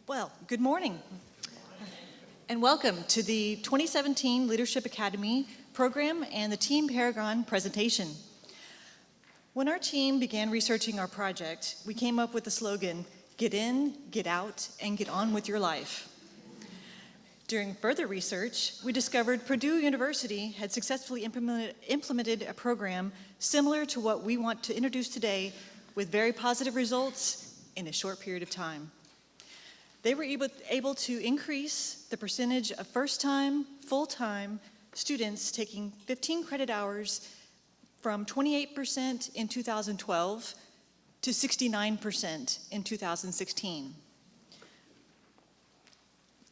Well, good morning, and welcome to the 2017 Leadership Academy program and the Team Paragon presentation. When our team began researching our project, we came up with the slogan, "Get in, get out, and get on with your life." During further research, we discovered Purdue University had successfully implemented a program similar to what we want to introduce today with very positive results in a short period of time. They were able to increase the percentage of first-time, full-time students taking 15 credit hours from 28% in 2012 to 69% in 2016.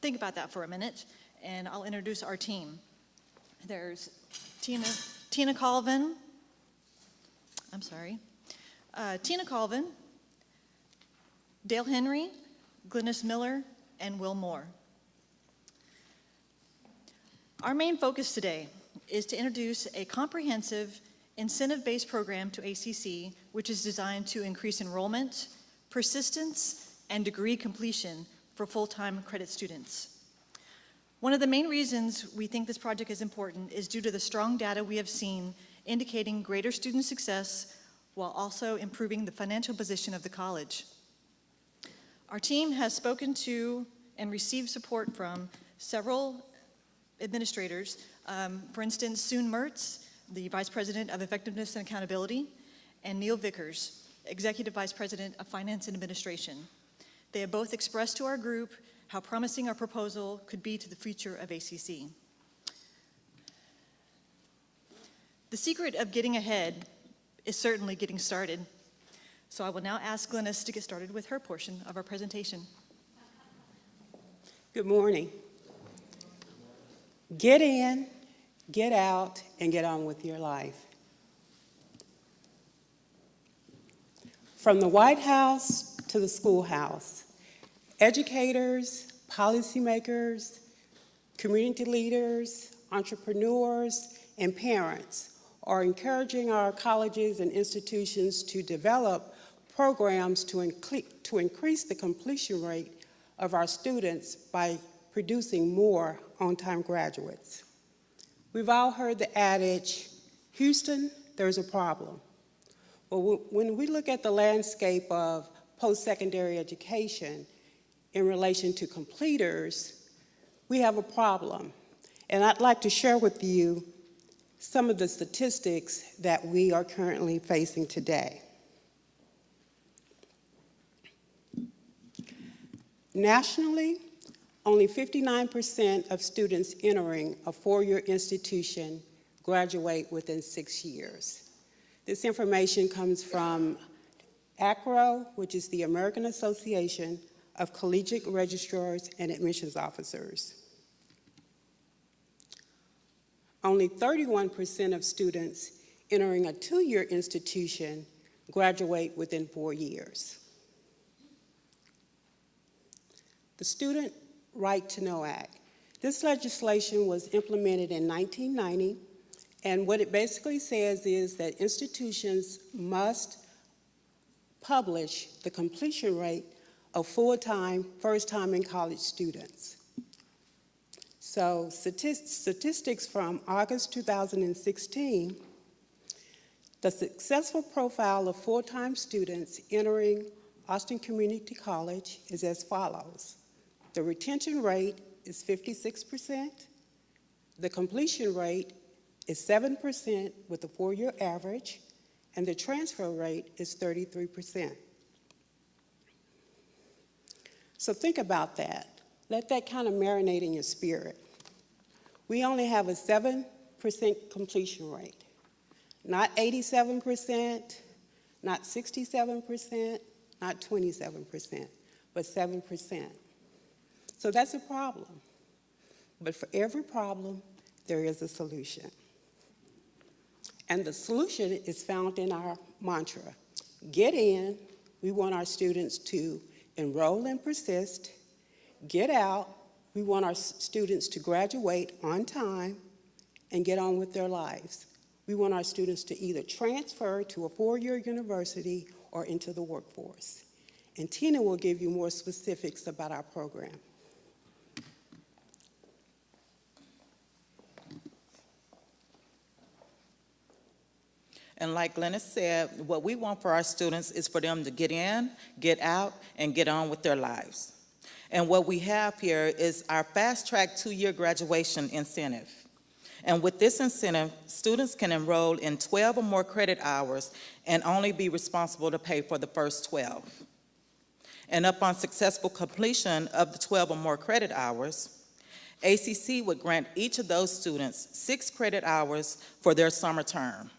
Think about that for a minute, and I'll introduce our team. There's Tina Colvin, Dale Henry, Glynis Miller, and Will Moore. Our main focus today is to introduce a comprehensive incentive-based program to ACC, which is designed to increase enrollment, persistence, and degree completion for full-time credit students. One of the main reasons we think this project is important is due to the strong data we have seen indicating greater student success while also improving the financial position of the college. Our team has spoken to and received support from several administrators. For instance, Soon Mertz, the Vice President of Effectiveness and Accountability, and Neil Vickers, Executive Vice President of Finance and Administration. They have both expressed to our group how promising our proposal could be to the future of ACC. The secret of getting ahead is certainly getting started. So I will now ask Glynis to get started with her portion of our presentation. Good morning. Get in, get out, and get on with your life. From the White House to the schoolhouse, educators, policymakers, community leaders, entrepreneurs, and parents are encouraging our colleges and institutions to develop programs to increase the completion rate of our students by producing more on-time graduates. We've all heard the adage, Houston, there's a problem. Well, when we look at the landscape of post-secondary education in relation to completers, we have a problem. And I'd like to share with you some of the statistics that we are currently facing today. Nationally, only 59% of students entering a four-year institution graduate within 6 years. This information comes from ACRO, which is the American Association of Collegiate Registrars and Admissions Officers. Only 31% of students entering a two-year institution graduate within 4 years. The Student Right to Know Act. This legislation was implemented in 1990, and what it basically says is that institutions must publish the completion rate of full-time, first-time in college students. So statistics from August 2016, the successful profile of full-time students entering Austin Community College is as follows. The retention rate is 56%, the completion rate is 7% with a four-year average, and the transfer rate is 33%. So think about that. Let that kind of marinate in your spirit. We only have a 7% completion rate, not 87%, not 67%, not 27%, but 7%. So that's a problem. But for every problem, there is a solution. And the solution is found in our mantra. Get in, we want our students to enroll and persist. Get out, we want our students to graduate on time and get on with their lives. We want our students to either transfer to a four-year university or into the workforce. and Tina will give you more specifics about our program. And like Glennis said, what we want for our students is for them to get in, get out, and get on with their lives. And what we have here is our fast-track 2-year graduation incentive. And with this incentive, students can enroll in 12 or more credit hours and only be responsible to pay for the first 12. And upon successful completion of the 12 or more credit hours, ACC would grant each of those students 6 credit hours for their summer term.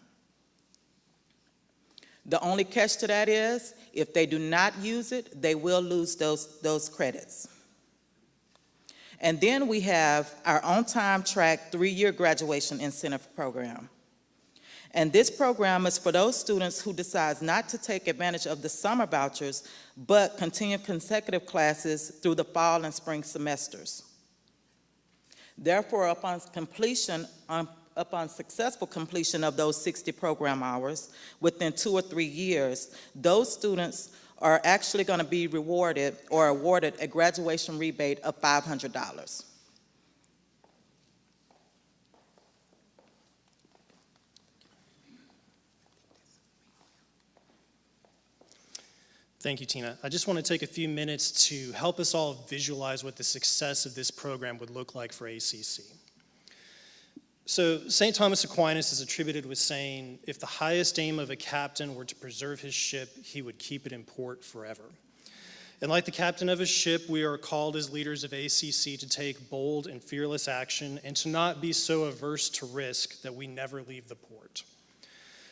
The only catch to that is, if they do not use it, they will lose those credits. And then we have our on-time track 3-year graduation incentive program. And this program is for those students who decide not to take advantage of the summer vouchers, but continue consecutive classes through the fall and spring semesters. Therefore, upon successful completion of those 60 program hours within 2 or 3 years, those students are actually going to be rewarded or awarded a graduation rebate of $500. Thank you, Tina. I just want to take a few minutes to help us all visualize what the success of this program would look like for ACC. So St. Thomas Aquinas is attributed with saying, if the highest aim of a captain were to preserve his ship, he would keep it in port forever. And like the captain of a ship, we are called as leaders of ACC to take bold and fearless action and to not be so averse to risk that we never leave the port.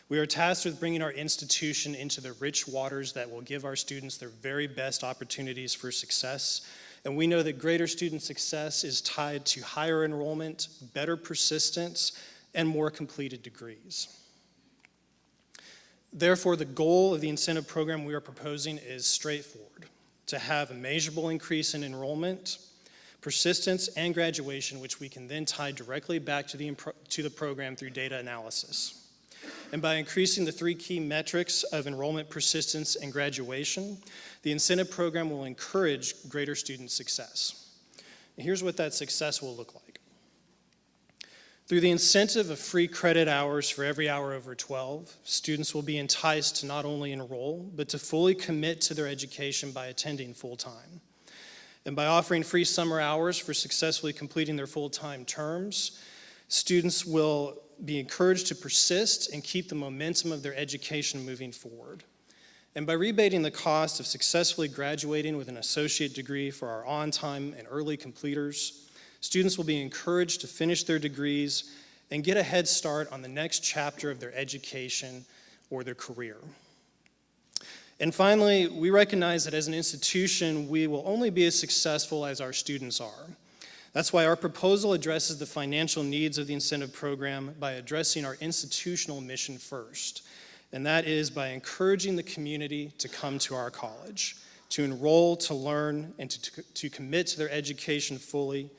We are tasked with bringing our institution into the rich waters that will give our students their very best opportunities for success. And we know that greater student success is tied to higher enrollment, better persistence, and more completed degrees. Therefore, the goal of the incentive program we are proposing is straightforward: to have a measurable increase in enrollment, persistence, and graduation, which we can then tie directly back to the program through data analysis. And by increasing the 3 key metrics of enrollment, persistence, and graduation, the incentive program will encourage greater student success. And here's what that success will look like. Through the incentive of free credit hours for every hour over 12, students will be enticed to not only enroll, but to fully commit to their education by attending full-time. And by offering free summer hours for successfully completing their full-time terms, students will be encouraged to persist and keep the momentum of their education moving forward. And by rebating the cost of successfully graduating with an associate degree for our on-time and early completers, students will be encouraged to finish their degrees and get a head start on the next chapter of their education or their career. And finally, we recognize that as an institution, we will only be as successful as our students are. That's why our proposal addresses the financial needs of the incentive program by addressing our institutional mission first, and that is by encouraging the community to come to our college, to enroll, to learn, and to commit to their education fully,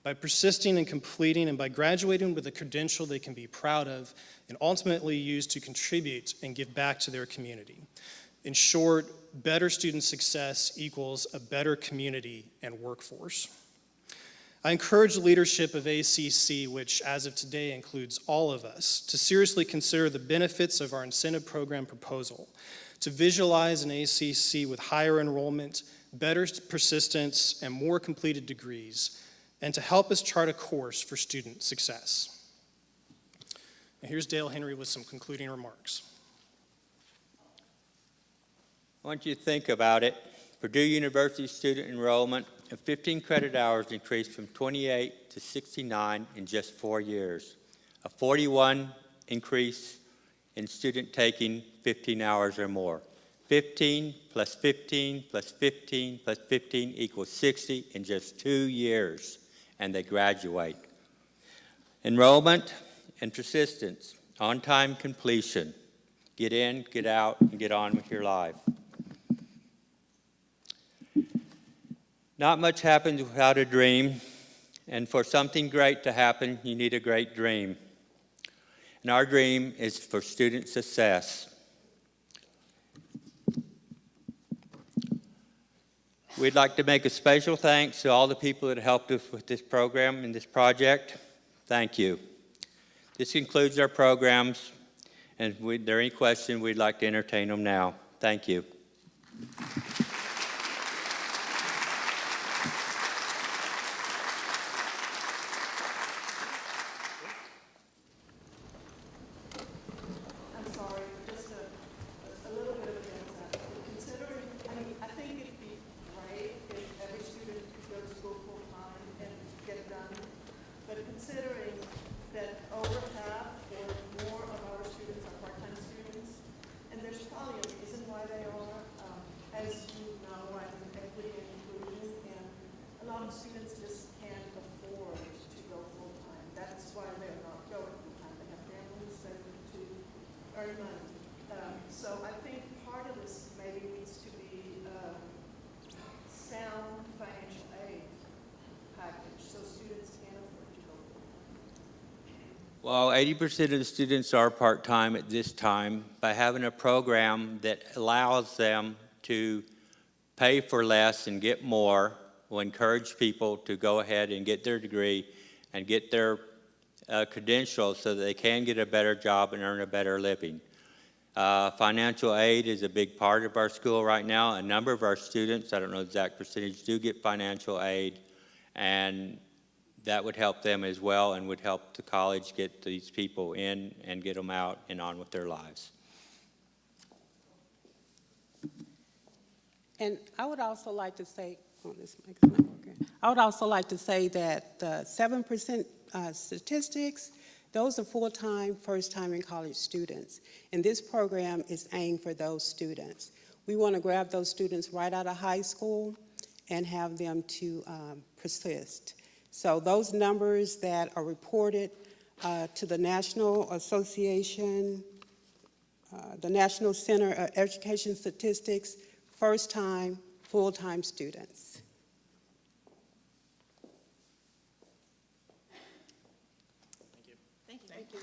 by persisting and completing, and by graduating with a credential they can be proud of and ultimately use to contribute and give back to their community. In short, better student success equals a better community and workforce. I encourage the leadership of ACC, which as of today includes all of us, to seriously consider the benefits of our incentive program proposal, to visualize an ACC with higher enrollment, better persistence, and more completed degrees, and to help us chart a course for student success. And here's Dale Henry with some concluding remarks. I want you to think about it. Purdue University student enrollment of 15 credit hours increased from 28 to 69 in just 4 years. A 41 increase in student taking 15 hours or more. 15 plus 15 plus 15 plus 15 equals 60 in just 2 years, and they graduate. Enrollment and persistence, on-time completion. Get in, get out, and get on with your life. Not much happens without a dream, and for something great to happen, you need a great dream. And our dream is for student success. We'd like to make a special thanks to all the people that helped us with this program and this project. Thank you. This concludes our programs, and if there are any questions, we'd like to entertain them now. Thank you. I'm sorry, just a little bit of a dance up. Considering, I think it'd be great if every student could go to school full-time and get it done. But considering that over half or more of our students are part-time students, and there's probably a reason why they are, as you know, I'm in equity and inclusion, and a lot of students just can't afford to go full-time. That's why they're not going full-time. They have families that need to earn money. So I think part of this maybe needs to be sound financial aid package so students can afford to go full-time. Well, 80% of the students are part-time at this time. By having a program that allows them to pay for less and get more, will encourage people to go ahead and get their degree and get their credentials so that they can get a better job and earn a better living. Financial aid is a big part of our school right now. A number of our students, I don't know the exact percentage, do get financial aid, and that would help them as well and would help the college get these people in and get them out and on with their lives. And I would also like to say, I would also like to say that the 7% statistics, those are full-time, first-time in college students. And this program is aimed for those students. We want to grab those students right out of high school and have them to persist. So those numbers that are reported to the National Association, the National Center of Education Statistics, first-time, full-time students. Thank you.